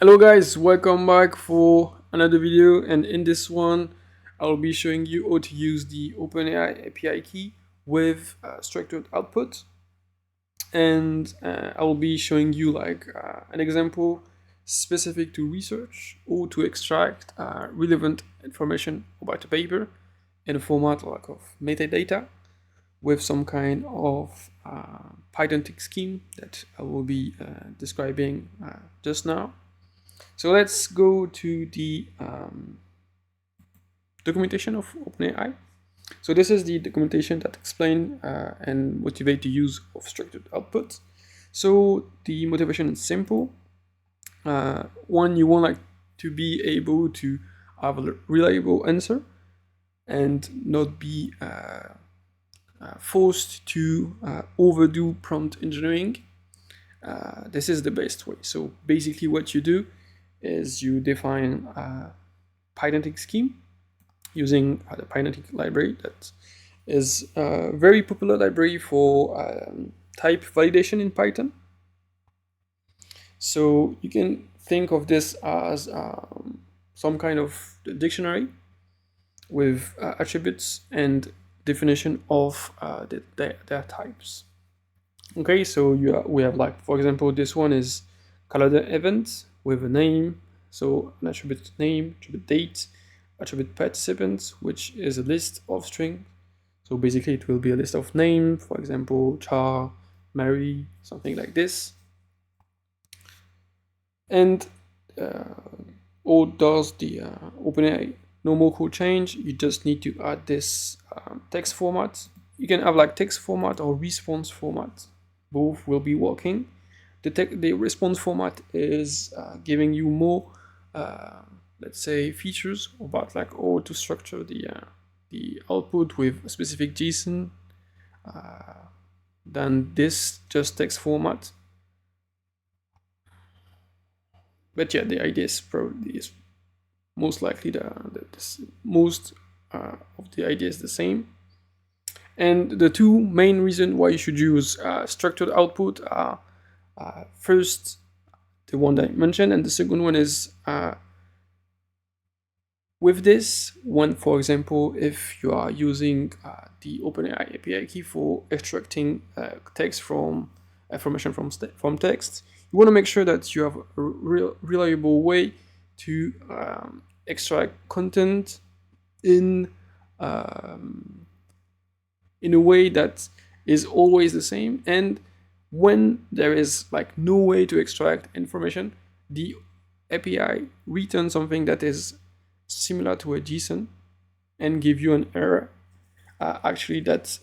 Hello guys, welcome back for another video, and in this one I'll be showing you how to use the OpenAI API key with structured output, and I'll be showing you an example specific to research or to extract relevant information about a paper in a format of metadata with some kind of Pydantic scheme that I will be describing just now. So let's go to the documentation of OpenAI. So this is the documentation that explain and motivate the use of structured output. So the motivation is simple. One, you want to be able to have a reliable answer and not be forced to overdo prompt engineering. This is the best way. So basically what you do is you define a Pydantic scheme using the Pydantic library that is a very popular library for type validation in Python. So you can think of this as some kind of dictionary with attributes and definition of their types. Okay, so we have for example, this one is calendar event with a name, so an attribute name, attribute date, attribute participant, which is a list of string. So basically it will be a list of name, for example, Char, Mary, something like this. And or does the OpenAI normal code change? You just need to add this text format. You can have text format or response format. Both will be working. The response format is giving you more, let's say, features about how to structure the output with a specific JSON than this just text format. But yeah, the idea is probably most likely most of the idea is the same. And the two main reasons why you should use structured output are first, the one that I mentioned, and the second one is with this one, for example, if you are using the OpenAI API key for extracting text from information from text, you want to make sure that you have a reliable way to extract content in a way that is always the same. And when there is no way to extract information, the API returns something that is similar to a JSON and give you an error. Actually, that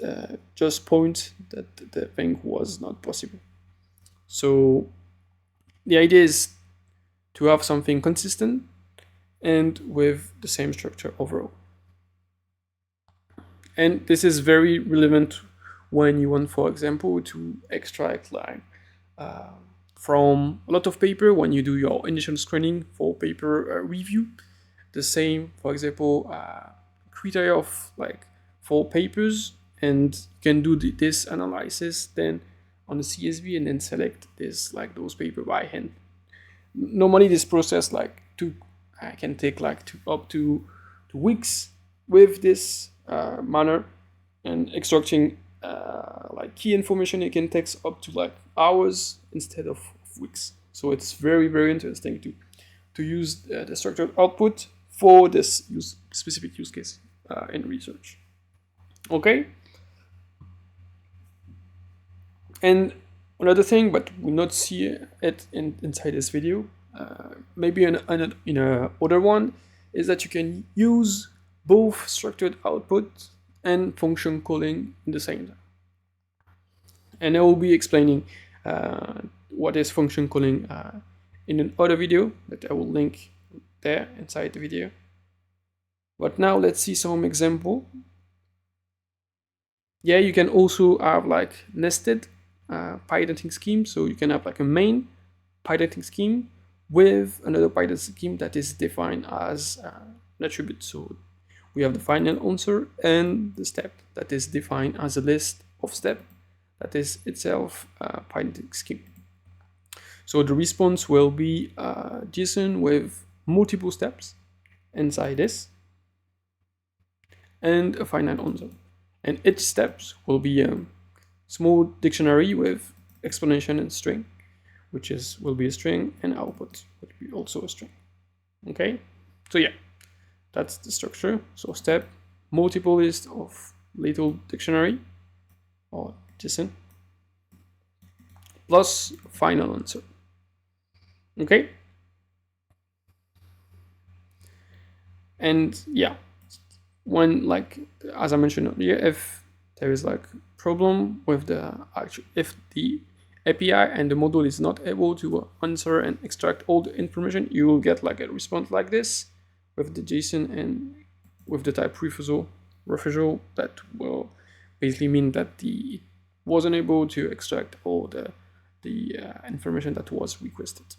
just points that the thing was not possible. So the idea is to have something consistent and with the same structure overall. And this is very relevant when you want, for example, to extract from a lot of paper when you do your initial screening for paper review. The same, for example, criteria of for papers, and you can do this analysis then on the CSV and then select this those paper by hand. Normally this process can take up to 2 weeks with this manner, and extracting key information it can take up to hours instead of weeks. So it's very, very interesting to use the structured output for this specific use case in research. Okay. And another thing, but we'll not see it inside this video, maybe in a other one, is that you can use both structured output and function calling in the same time. And I will be explaining what is function calling in another video that I will link there inside the video. But now let's see some example. Yeah, you can also have nested Pydantic scheme. So you can have a main Pydantic scheme with another Pydantic scheme that is defined as an attribute. So we have the final answer and the step that is defined as a list of steps that is itself a Pydantic scheme. So the response will be JSON with multiple steps inside this and a finite answer. And each steps will be a small dictionary with explanation and string, which will be a string, and output will be also a string. Okay, so yeah, that's the structure. So step, multiple list of little dictionary or JSON plus final answer. Okay, and yeah, when, like, as I mentioned earlier, if there is like problem with the actual, if the API and the model is not able to answer and extract all the information, you will get like a response like this with the JSON and with the type refusal that will basically mean that it wasn't able to extract all the information that was requested.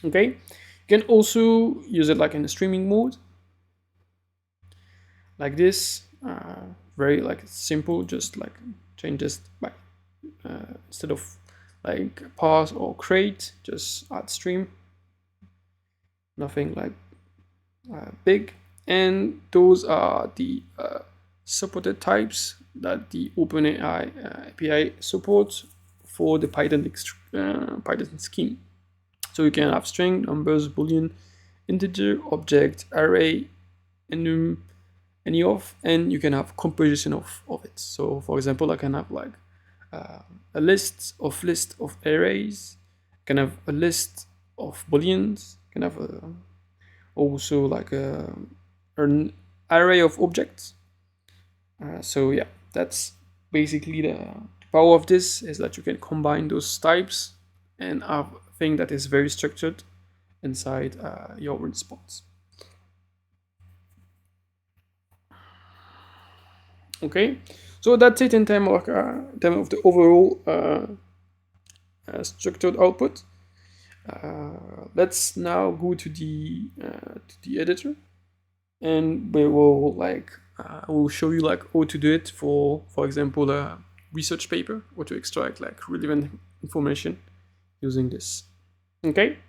Okay, you can also use it like in a streaming mode, like this. Very like simple, just like change this by instead of like parse or create, just add stream. Nothing like big. And those are the supported types that the OpenAI API supports for the Pydantic scheme. So you can have string, numbers, boolean, integer, object, array, enum, any of, and you can have composition of it. So for example, I can have like a list of arrays, can have a list of booleans, can have also like an array of objects. So yeah, that's basically the power of this, is that you can combine those types and have a thing that is very structured inside your response. Okay, so that's it in terms of the overall structured output. Let's now go to the editor, and we will I will show you like how to do it for example, a research paper, or to extract like relevant information using this. Okay,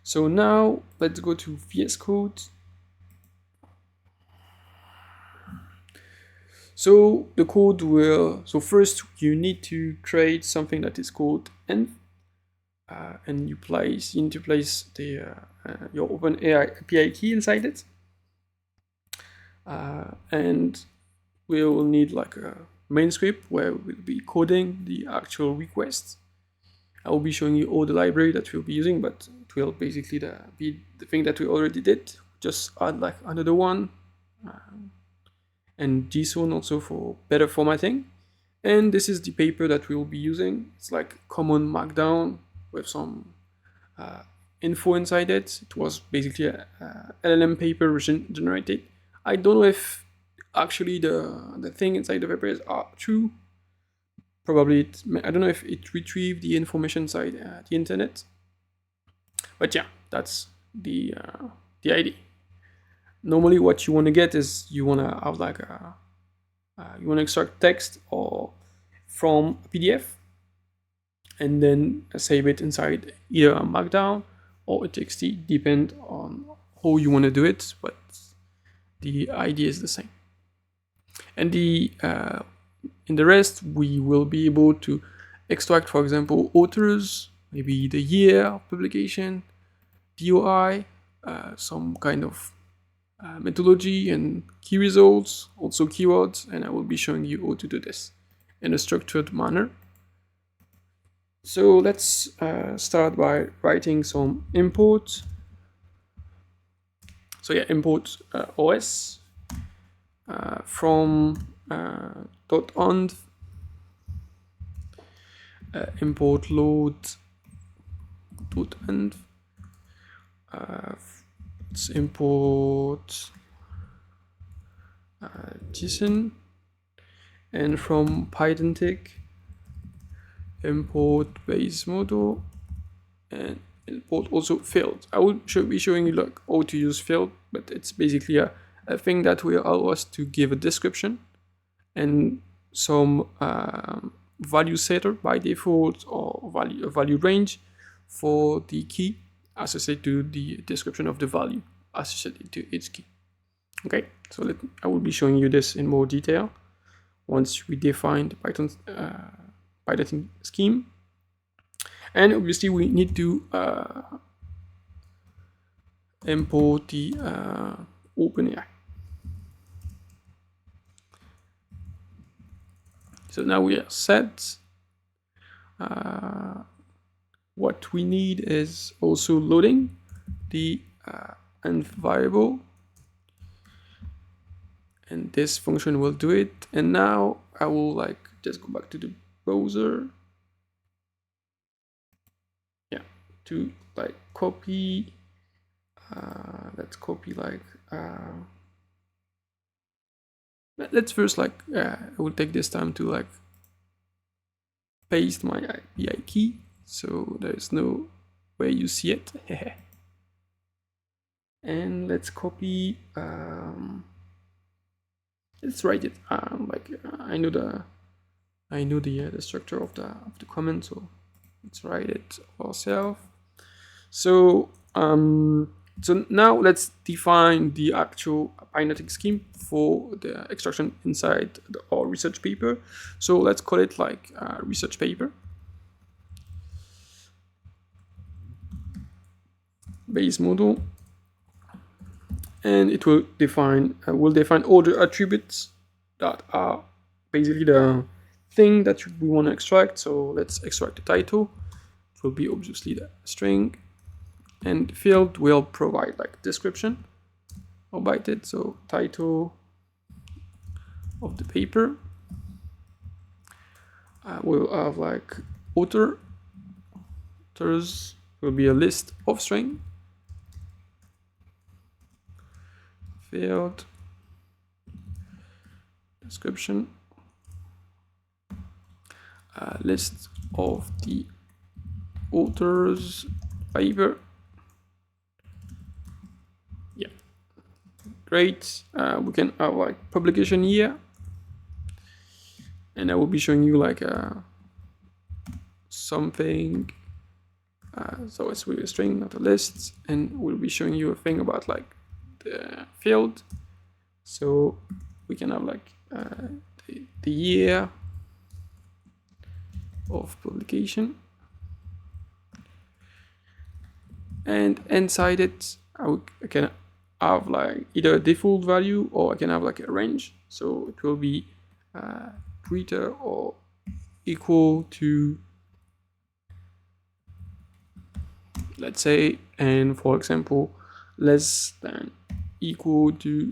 so now let's go to VS Code. So the code will, so first you need to create something that is called env, and you need to place the your OpenAI API key inside it, and we will need like a main script where we'll be coding the actual request. I will be showing you all the library that we'll be using, but it will basically be the thing that we already did, just add like another one, and JSON also for better formatting. And this is the paper that we will be using. It's like common markdown with some info inside it. It was basically a LLM paper generated. I don't know if actually the thing inside the paper is true. Probably I don't know if it retrieved the information inside the internet. But yeah, that's the idea. Normally what you want to get is you want to have like you want to extract text or from a PDF and then save it inside either a markdown or a TXT, depend on how you want to do it, but the idea is the same. And in the rest, we will be able to extract, for example, authors, maybe the year of publication, DOI, some kind of methodology and key results, also keywords, and I will be showing you how to do this in a structured manner. So let's start by writing some import. So yeah, import OS from .env, import load .env. Let's import JSON, and from Pydantic import base model and import also field. I will be showing you like how to use field, but it's basically a thing that will allow us to give a description and some value setter by default or value range for the key associated to the description of the value associated to its key. Okay, so I will be showing you this in more detail once we define the Pydantic scheme. And obviously we need to import the OpenAI. So now we are set. What we need is also loading the env variable, and this function will do it. And now I will just go back to the browser, to copy. Let's copy let's first I will take this time to paste my API key, so there is no way you see it. And let's copy. Let's write it. I know the structure of the comment, so let's write it ourselves. So so now let's define the actual Pydantic scheme for the extraction inside our research paper. So let's call it research paper base model, and it will define all the attributes that are basically the thing that we want to extract. So let's extract the title. It will be obviously the string, and the field will provide description about it. So title of the paper. We'll have authors will be a list of string. Field description, list of the authors paper. Yeah, great. We can have publication year, and I will be showing you something. So it's with a string, not a list, and we'll be showing you a thing about the field. So we can have the year of publication, and inside it I can have either a default value, or I can have a range. So it will be greater or equal to, let's say, and for example, less than equal to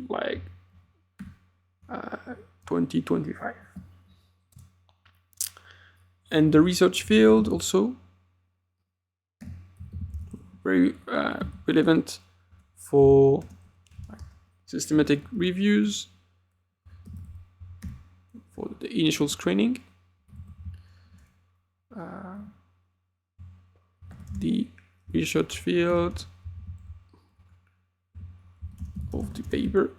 2025. And the research field also very relevant for systematic reviews, for the initial screening. The research field of the paper.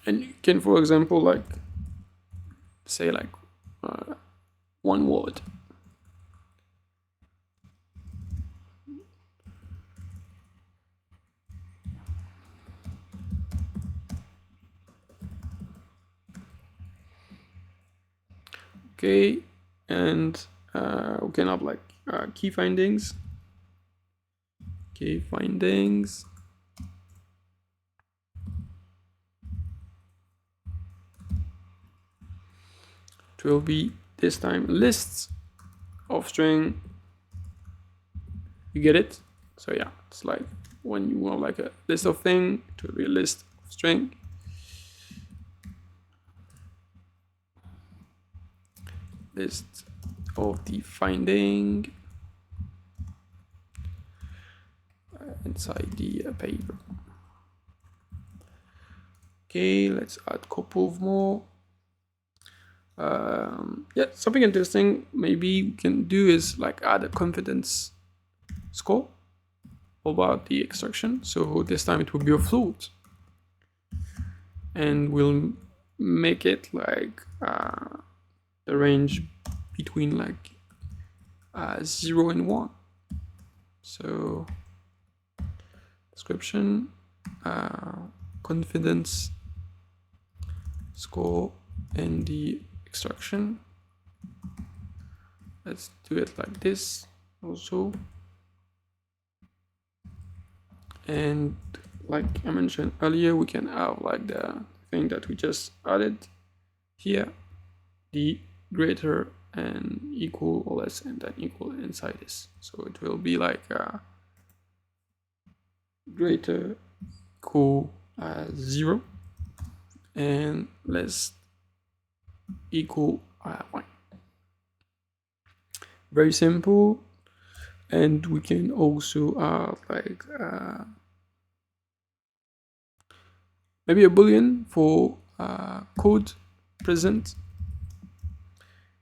And you can, for example, say one word. Okay, and we can have key findings. Key findings. It will be this time lists of string. You get it? So yeah, it's when you want a list of thing, it will be a list of string. List of the finding inside the paper. Okay, let's add a couple of more. Yeah, something interesting maybe we can do is add a confidence score about the extraction. So this time it will be a float, and we'll make it like the range between like 0 and 1. So description, confidence score, and the extraction. Let's do it like this also. And like I mentioned earlier, we can have like the thing that we just added here, the greater and equal or less and then equal inside this. So it will be like greater equal 0 and less equal 1. Very simple. And we can also have like maybe a boolean for code present,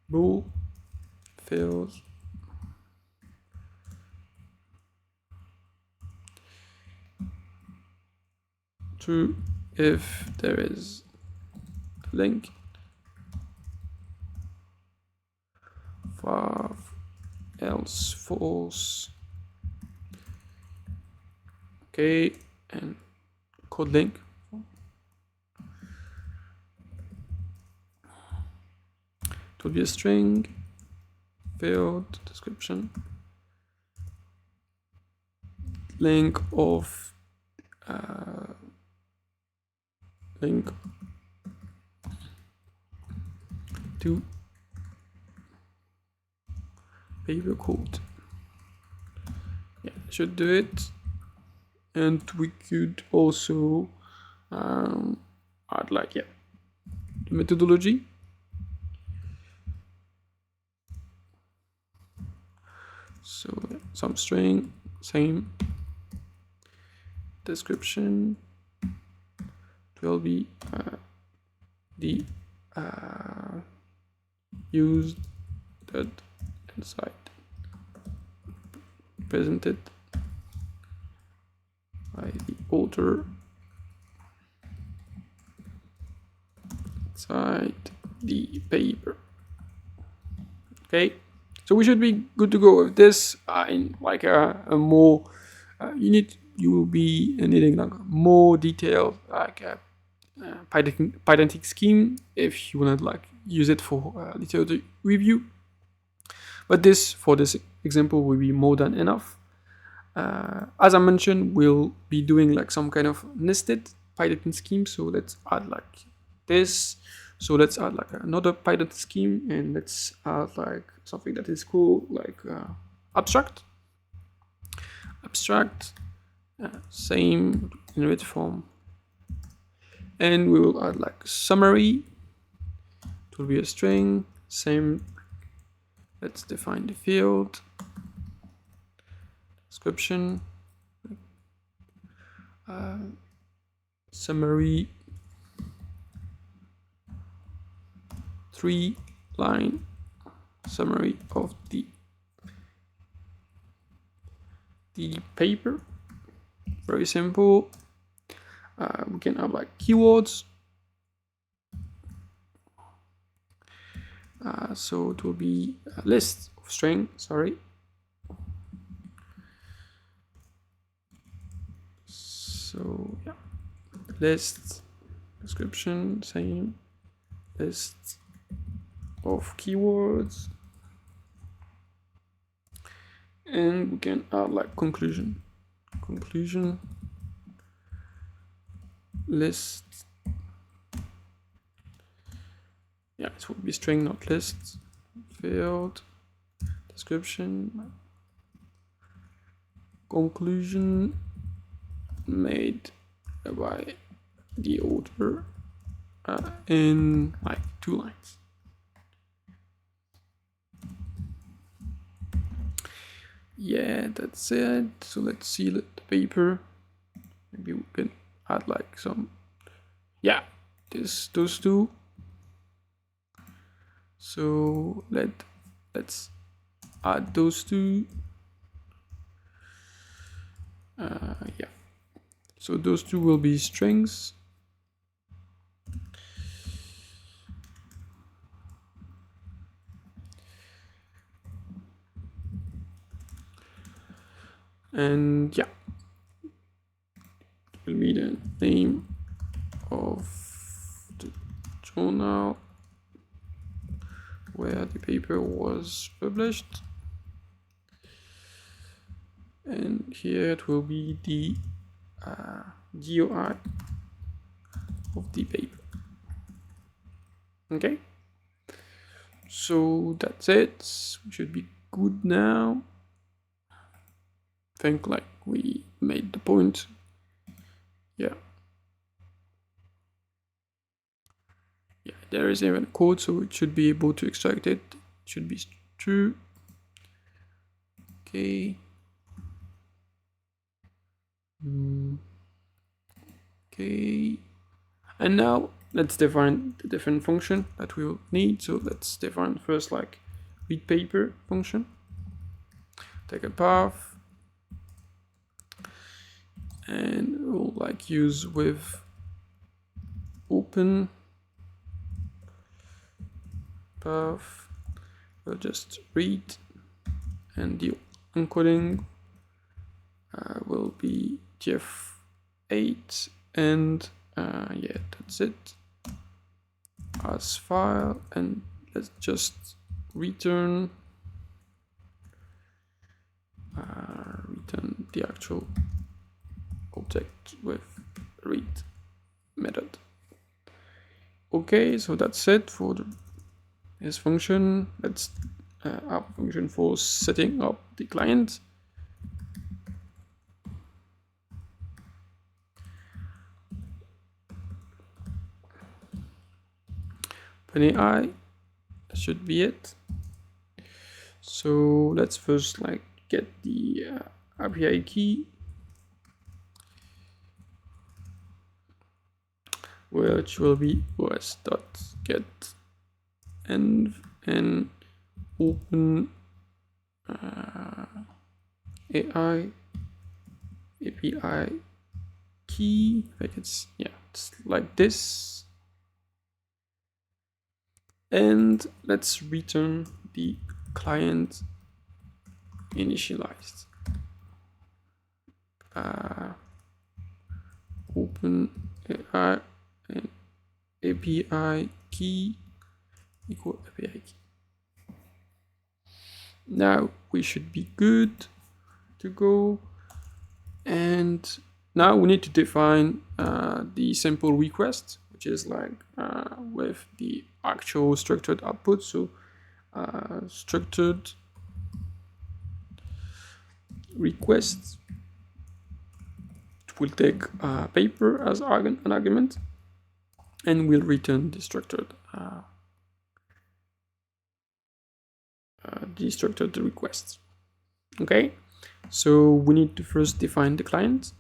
bool fails, true if there is a link, else false. Okay, and code link. It will be a string, field description, link of link to paper code. Yeah, should do it. And we could also add like the methodology. So some string, same description. It will be the used that inside presented by the author inside the paper. Okay, so we should be good to go with this. In like a more you will be needing like more detailed like Pydantic scheme if you want to like use it for literature review. But this, for this example, will be more than enough. As I mentioned, we'll be doing like some kind of nested Pydantic scheme. So let's add like this. So let's add like another Pydantic scheme, and let's add like something that is cool, like abstract. Abstract, same generate form, and we will add like summary. It will be a string, same. Let's define the field, description, summary, 3-line summary of the paper. Very simple. We can have like keywords. So it will be a list of string, sorry. So yeah, list, description, same, list of keywords, and we can add like conclusion, list. Yeah, it would be string, not list. Field, description, conclusion made by the author in like 2 lines. Yeah, that's it. So let's see the paper. Maybe we can add like some, yeah, those two. So let's add those two. Yeah. So those two will be strings. And yeah, it will be the name of the journal where the paper was published. And here it will be the GUI of the paper. Okay, so that's it. We should be good now. I think like we made the point. Yeah. Yeah, there is even a code, so it should be able to extract it. It should be true. Okay. Okay. And now let's define the different function that we will need. So let's define first like read paper function. Take a path. And we'll like use with open path. We'll just read, and the encoding will be TF8, and yeah, that's it. As file, and let's just return the actual object with read method. Okay, so that's it for this function. Let's our function for setting up the client. OpenAI, that should be it. So let's first like get the API key, which will be os.get and open AI API key. Like it's like this. And let's return the client initialized. Open AI and API key equal API key. Now we should be good to go. And now we need to define the simple request, which is like with the actual structured output. So structured request will take paper as an argument, and will return the structured request. Okay, so we need to first define the client.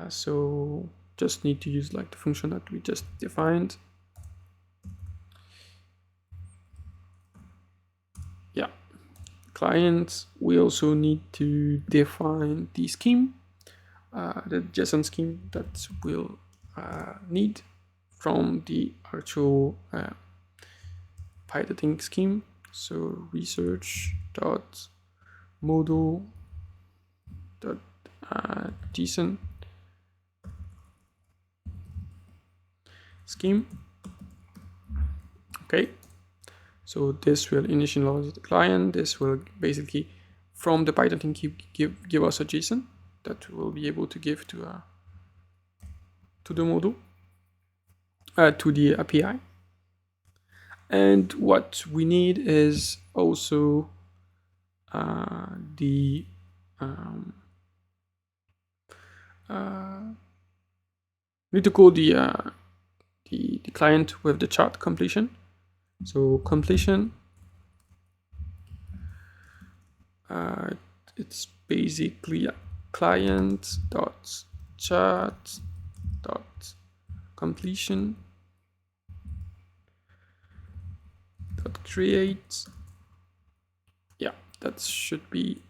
So just need to use like the function that we just defined. Yeah, client. We also need to define the scheme, the JSON scheme that we'll need from the actual Pydantic scheme. So research dot model dot JSON scheme. Okay, so this will initialize the client. This will basically from the Pydantic give us a JSON that we'll be able to give to the model, to the API. And what we need is also the need to call the client with the chart completion. So completion, it's basically a client dot chart dot completion dot create. Yeah, that should be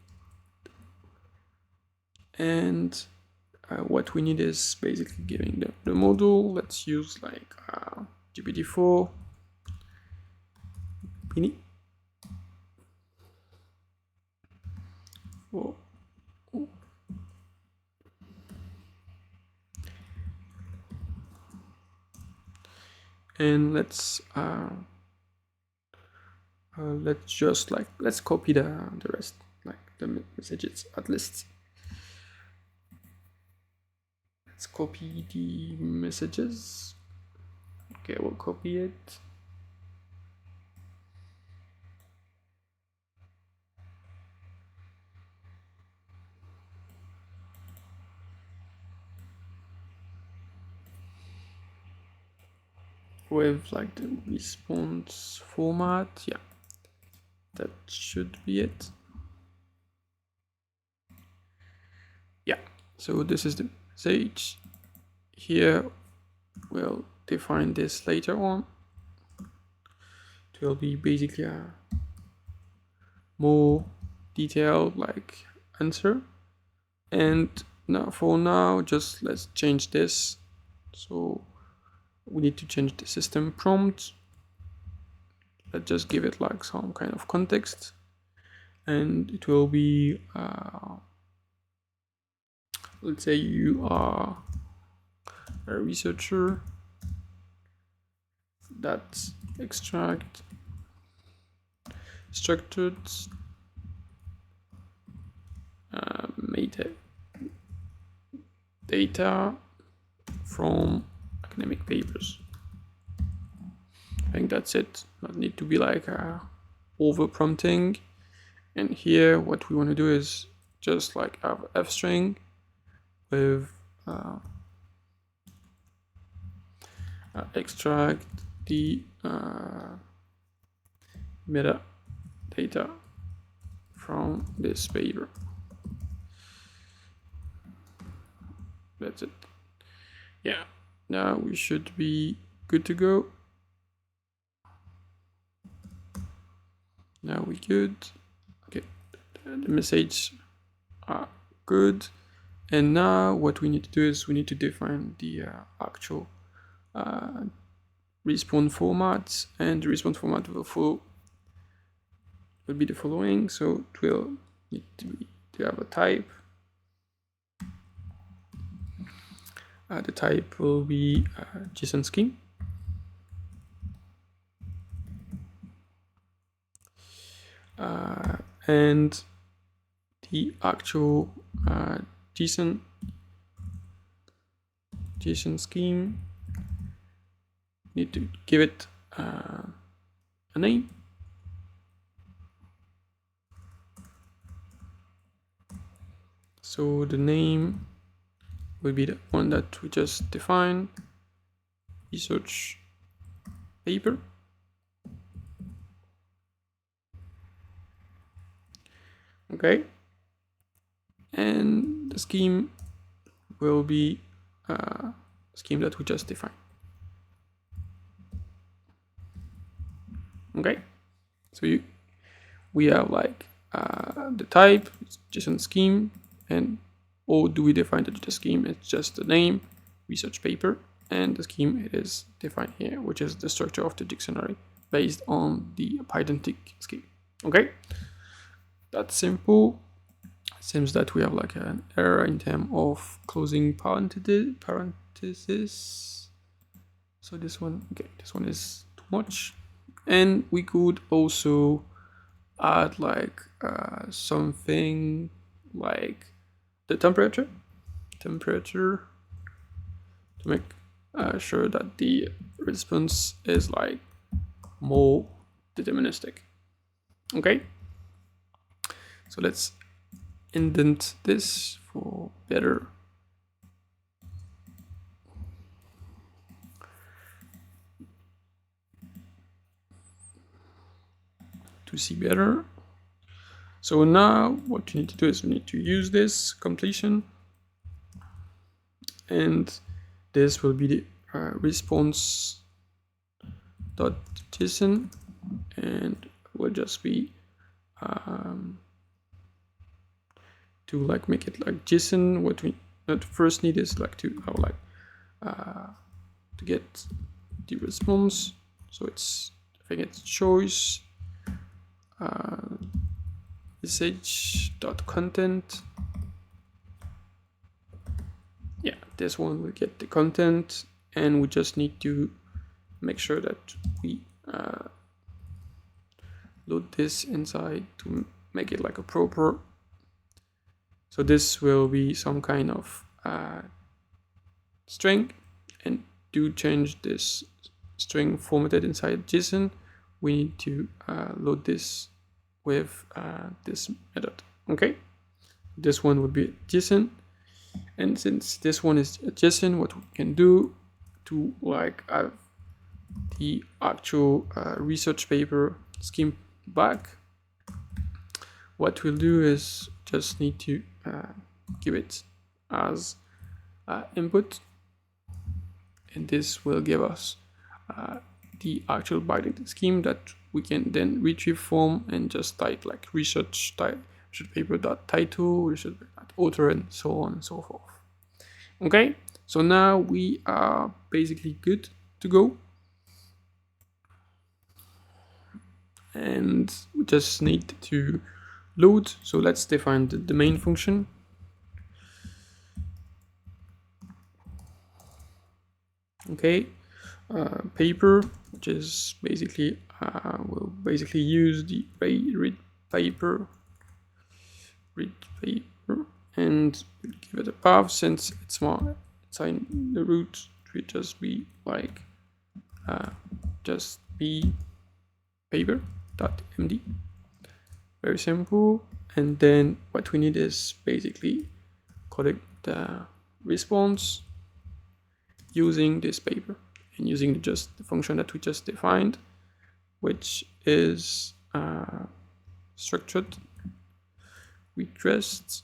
And what we need is basically giving the model. Let's use like GPT-4 mini. And let's just like let's copy the rest, like the messages at least. Let's copy the messages. Okay, we'll copy it. With like the response format, yeah, that should be it. Yeah, so this is the message. Here we'll define this later on. It will be basically a more detailed like answer. And now for now, just let's change this. So we need to change the system prompt. Let's just give it like some kind of context, and it will be let's say you are a researcher that extract structured data from academic papers. I think that's it. Not need to be like over prompting. And here what we want to do is just like have f string with extract the metadata from this paper. That's it. Yeah, now we should be good to go. Now we good. Okay, the message are good. And now what we need to do is we need to define the actual response format, and the response format will be the following. So it will need to have a type. The type will be JSON scheme. And the actual JSON scheme, need to give it a name. So the name will be the one that we just defined, research paper. Okay, and the scheme will be a scheme that we just defined. Okay, so we have like the type, JSON scheme, and or do we define the scheme? It's just the name, research paper, and the scheme is defined here, which is the structure of the dictionary based on the Pydantic scheme. Okay, that's simple. It seems that we have like an error in terms of closing parenthesis. So this one, okay, this one is too much. And we could also add like something like the temperature to make sure that the response is like more deterministic. Okay, so let's indent this for better to see better. So now what you need to do is we need to use this completion, and this will be the response.json, and will just be to like make it like JSON, what we first need is like to have like to get the response. So it's, I think it's choice message.content. Yeah, this one will get the content, and we just need to make sure that we load this inside to make it like a proper. So this will be some kind of string, and to change this string formatted inside JSON, we need to load this with this method. Okay, this one would be JSON, and since this one is a JSON, what we can do to like have the actual research paper scheme back, what we'll do is just need to give it as input, and this will give us the actual Pydantic scheme that we can then retrieve from and just type like research paper.title, research author, and so on and so forth. Okay, so now we are basically good to go, and we just need to load. So let's define the main function. Okay, paper, which is basically we'll basically use the read paper, and we'll give it a path. Since it's more inside the root, it will just be like just be paper.md. Very simple. And then what we need is basically collect the response using this paper and using just the function that we just defined, which is structured request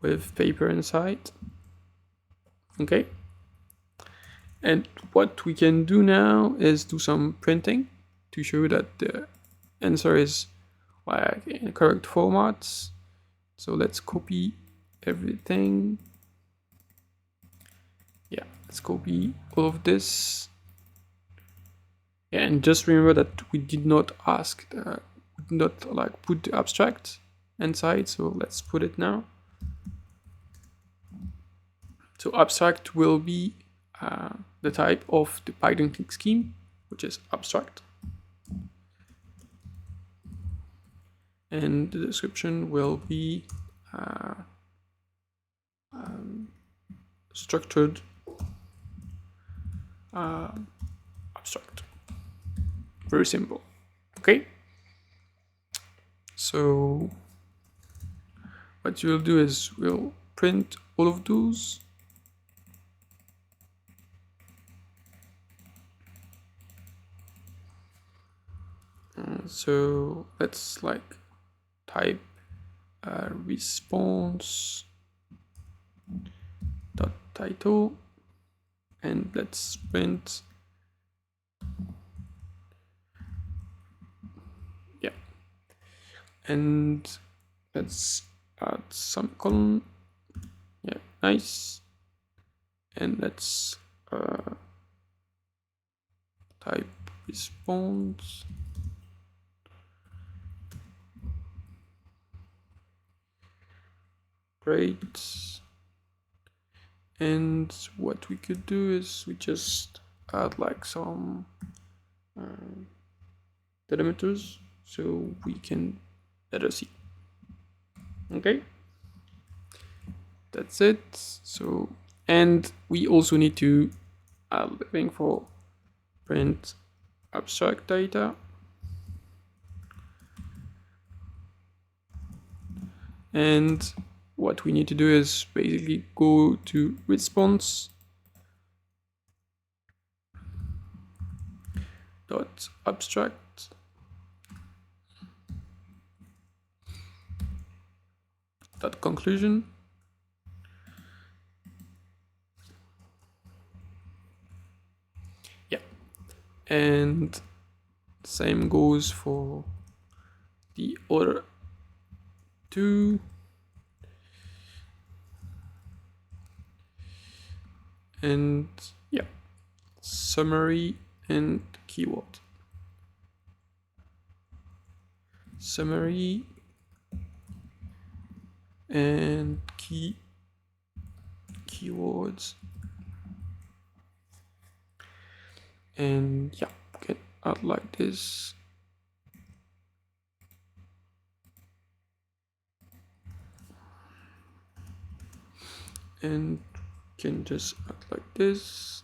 with paper inside. Okay, and what we can do now is do some printing to show that the answer is like in correct formats. So let's copy everything. Yeah, let's copy all of this. Yeah, and just remember that we did not ask, we did not like put the abstract inside. So let's put it now. So abstract will be the type of the Pydantic scheme, which is abstract. And the description will be structured abstract. Very simple. Okay, so what you'll do is we'll print all of those. So let's like type response dot title, and let's print, yeah, and let's add some column. Yeah, nice. And let's type response. Great. And what we could do is we just add like some delimiters so we can better see. Okay, that's it. So, and we also need to add the thing for print abstract data. And what we need to do is basically go to response dot abstract dot conclusion. Yeah, and same goes for the other 2, and yeah, summary and keyword. Summary and keywords, and yeah, get out like this. And can just add like this.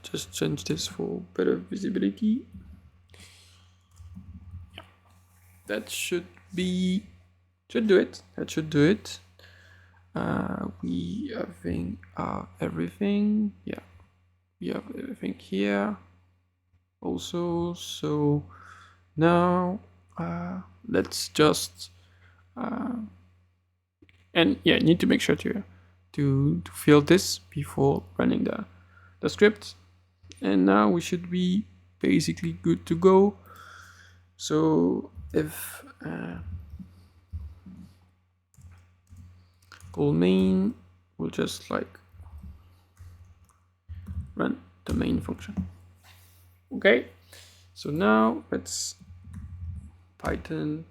Just change this for better visibility. Yeah, that should do it. That should do it. We I think everything. Yeah, we have everything here also. So now let's just and yeah, need to make sure to fill this before running the script. And now we should be basically good to go. So if call main, we'll just like run the main function. Okay, so now let's Python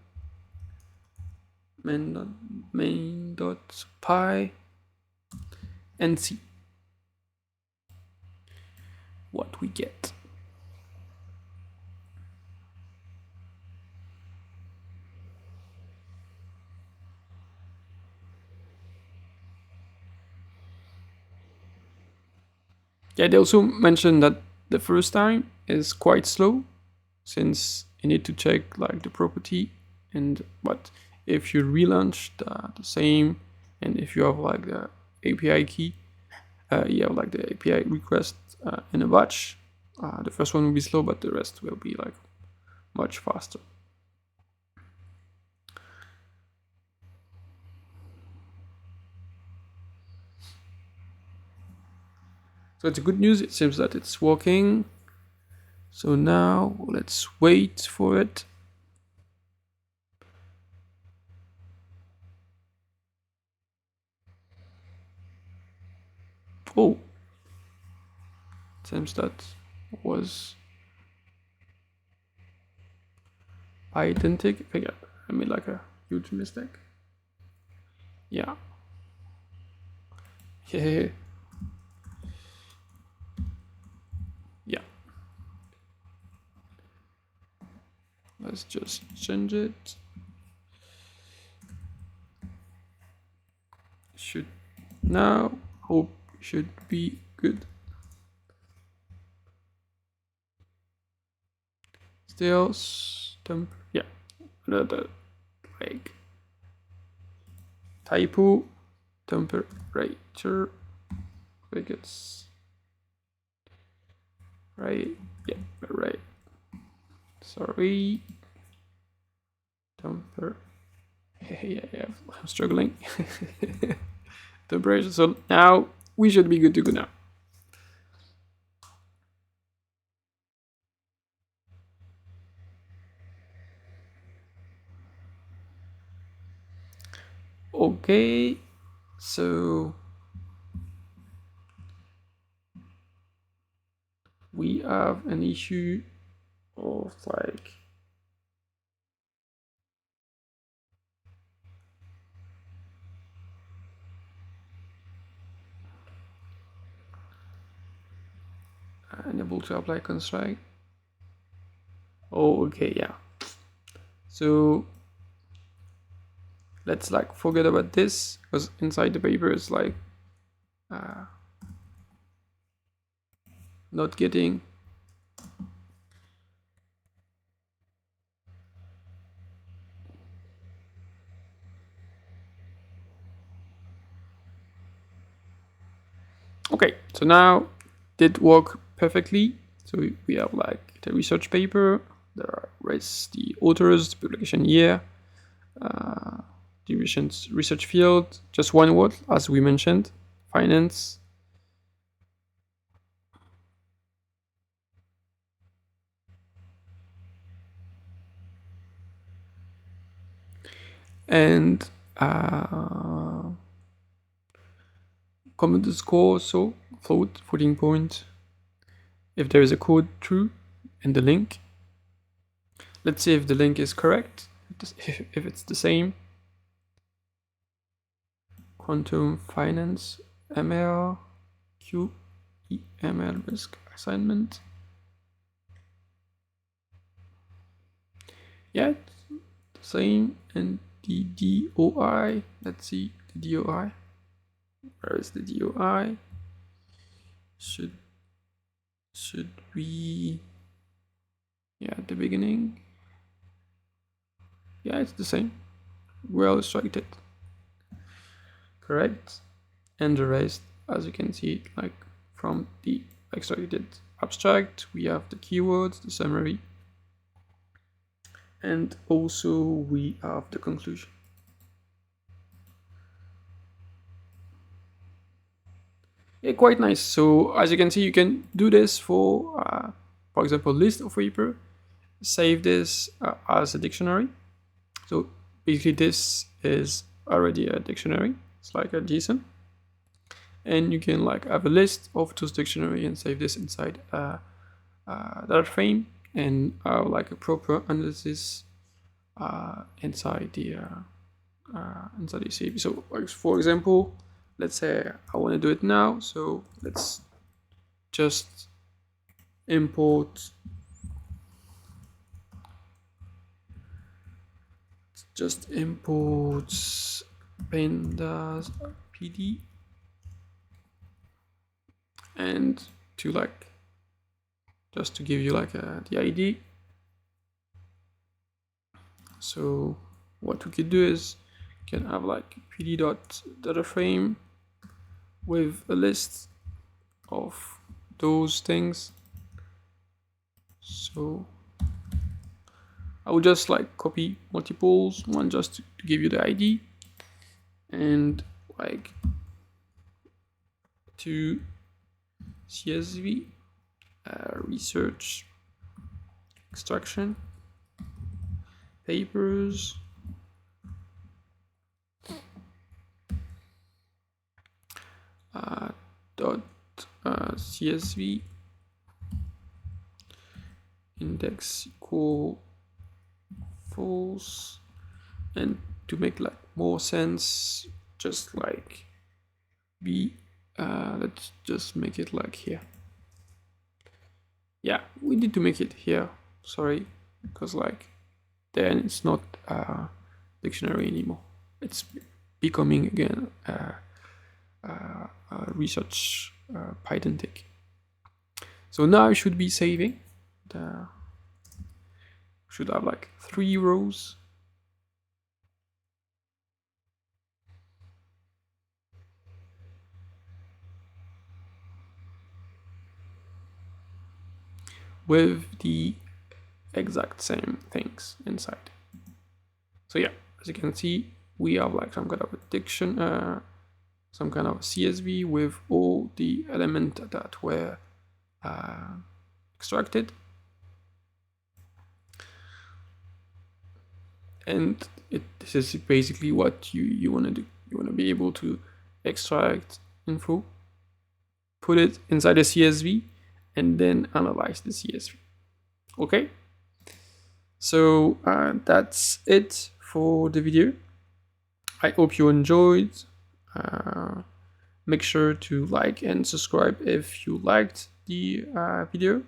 main.py and see what we get. Yeah, they also mentioned that the first time is quite slow since you need to check like the property, and but if you relaunch the same, and if you have like the API key, you have like the API request in a batch, the first one will be slow, but the rest will be like much faster. So it's good news. It seems that it's working. So now let's wait for it. Oh, seems that was Pydantic. I made like a huge mistake. Yeah. Yeah. Yeah. Let's just change it. Should now hope should be good. Still stump. Yeah. Another like typo temperature. I think it's right. Yeah, right. Sorry. Temper. Yeah, I'm struggling. Temperature. So now we should be good to go now. Okay, so we have an issue of like unable to apply constraint. Oh, okay, yeah. So let's like forget about this, because inside the paper is like not getting okay. So now did work perfectly. So we have like the research paper, there is the authors, the publication year, the research field, just one word as we mentioned, finance. and comment the score, so floating point, if there is a code true, and the link. Let's see if the link is correct, if it's the same. Quantum Finance ML Q ML risk assignment. Yeah, it's the same. And the DOI, let's see the DOI. Where is the DOI? Should we, yeah, at the beginning. Yeah, it's the same. Well extracted. Correct. And the rest, as you can see, like from the extracted abstract, we have the keywords, the summary, and also we have the conclusion. Yeah, quite nice. So as you can see, you can do this for example, list of paper, save this as a dictionary. So basically this is already a dictionary. It's like a JSON. And you can like have a list of those dictionary and save this inside a data frame and like a proper analysis inside the CAP. So for example, let's say I want to do it now. So let's just import pandas PD, and to like just to give you like the ID. So what we could do is can have like pd.dataframe with a list of those things. So I would just like copy multiples, one just to give you the ID, and like to CSV research extraction papers dot CSV index equal false, and to make like more sense, just like let's just make it like here. Yeah, we need to make it here, sorry, because like then it's not a dictionary anymore. It's becoming again research Pydantic. So now I should be saving. Should have like 3 rows. With the exact same things inside. So yeah, as you can see, we have like some kind of a some kind of CSV with all the elements that were extracted. And this is basically what you want to do. You want to be able to extract info, put it inside a CSV, and then analyze the CSV. Okay? So that's it for the video. I hope you enjoyed. Make sure to like and subscribe if you liked the video.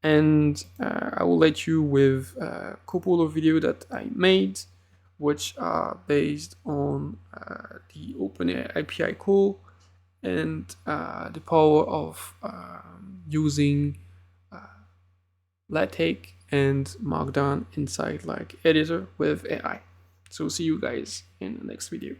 And I will let you with a couple of videos that I made, which are based on the OpenAI API call and the power of using LaTeX and Markdown inside like editor with AI. So see you guys in the next video.